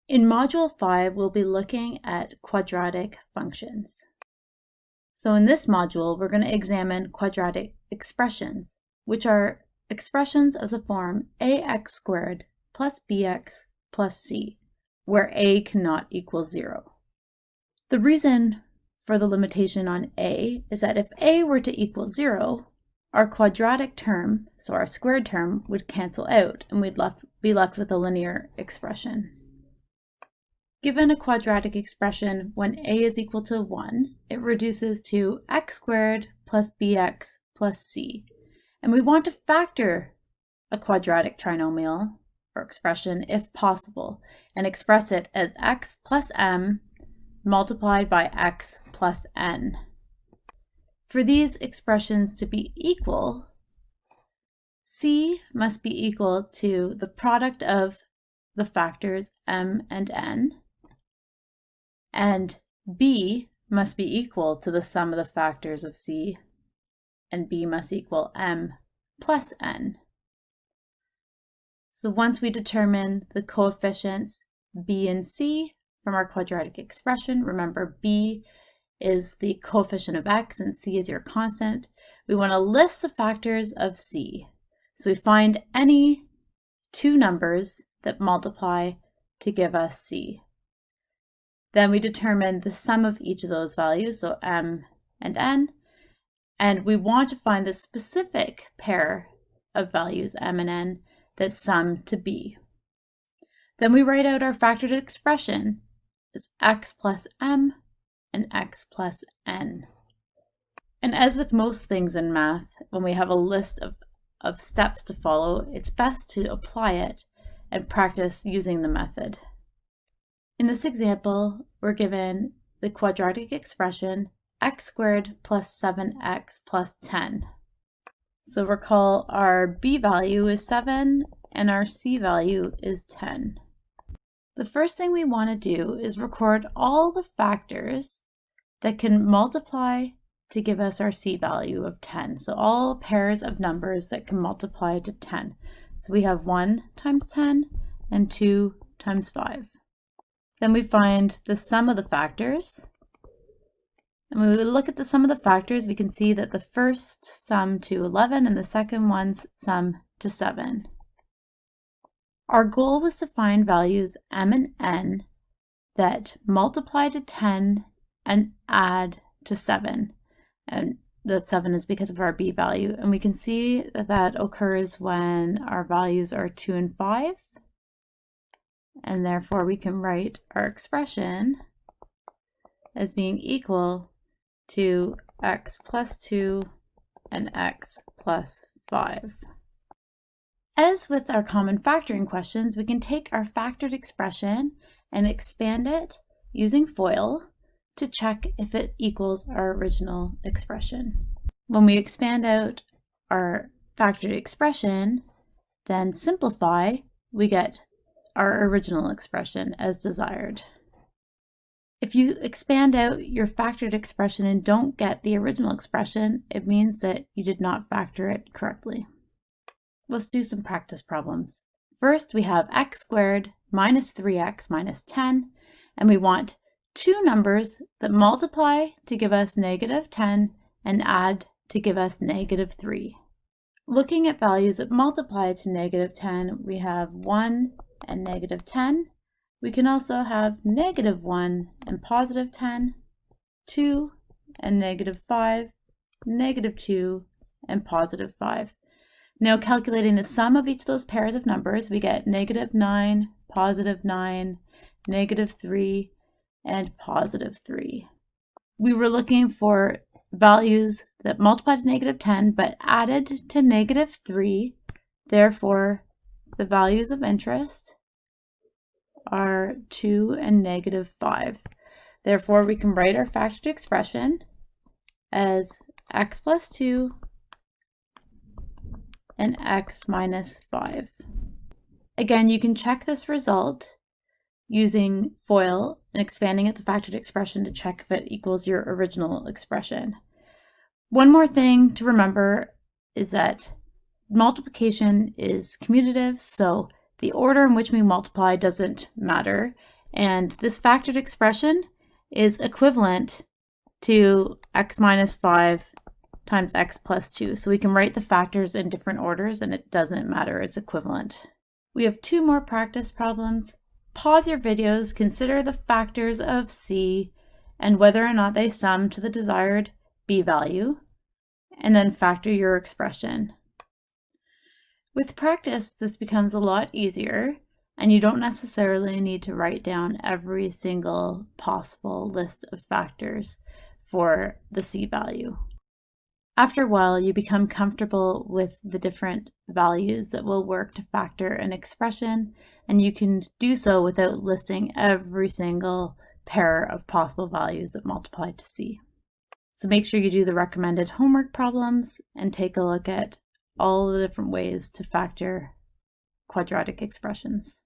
In Module 5, we'll be looking at quadratic functions. So in this module, we're going to examine quadratic expressions, which are expressions of the form ax squared plus bx plus c, where a cannot equal 0. The reason for the limitation on a is that if a were to equal 0, our quadratic term, so our squared term, would cancel out and we'd be left with a linear expression. Given a quadratic expression when a is equal to 1, it reduces to x squared plus bx plus c. And we want to factor a quadratic trinomial or expression if possible and express it as x plus m multiplied by x plus n. For these expressions to be equal, c must be equal to the product of the factors m and n, and b must be equal to the sum of the factors of c, and b must equal m plus n. So once we determine the coefficients b and c from our quadratic expression, remember b is the coefficient of x and c is your constant, we want to list the factors of c. So we find any two numbers that multiply to give us c. Then we determine the sum of each of those values, so m and n, and we want to find the specific pair of values m and n that sum to b. Then we write out our factored expression as x plus m and x plus n. And as with most things in math, when we have a list of steps to follow, it's best to apply it and practice using the method. In this example, we're given the quadratic expression x squared plus 7x plus 10. So recall our b value is 7 and our c value is 10. The first thing we want to do is record all the factors that can multiply to give us our c value of 10. So all pairs of numbers that can multiply to 10. So we have 1 times 10 and 2 times 5. Then we find the sum of the factors. And when we look at the sum of the factors, we can see that the first sum to 11 and the second one's sum to 7. Our goal was to find values m and n that multiply to 10 and add to 7. And that 7 is because of our b value. And we can see that that occurs when our values are 2 and 5. And therefore we can write our expression as being equal to x plus 2 and x plus 5. As with our common factoring questions, we can take our factored expression and expand it using FOIL to check if it equals our original expression. When we expand out our factored expression, then simplify, we get our original expression as desired. If you expand out your factored expression and don't get the original expression, it means that you did not factor it correctly. Let's do some practice problems. First, we have x squared minus 3x minus 10, and we want two numbers that multiply to give us negative 10 and add to give us negative 3. Looking at values that multiply to negative 10, we have 1 and negative 10. We can also have negative 1 and positive 10, 2 and negative 5, negative 2 and positive 5. Now calculating the sum of each of those pairs of numbers, we get negative 9, positive 9, negative 3, and positive 3. We were looking for values that multiply to negative 10 but added to negative 3. Therefore, the values of interest are 2 and negative 5. Therefore, we can write our factored expression as x plus 2 and x minus 5. Again, you can check this result using FOIL and expanding at the factored expression to check if it equals your original expression. One more thing to remember is that multiplication is commutative, so the order in which we multiply doesn't matter. And this factored expression is equivalent to x minus 5 times x plus 2. So we can write the factors in different orders and it doesn't matter, it's equivalent. We have 2 more practice problems. Pause your videos, consider the factors of c and whether or not they sum to the desired b value, and then factor your expression. With practice, this becomes a lot easier, and you don't necessarily need to write down every single possible list of factors for the c value. After a while, you become comfortable with the different values that will work to factor an expression, and you can do so without listing every single pair of possible values that multiply to c. So make sure you do the recommended homework problems and take a look at all the different ways to factor quadratic expressions.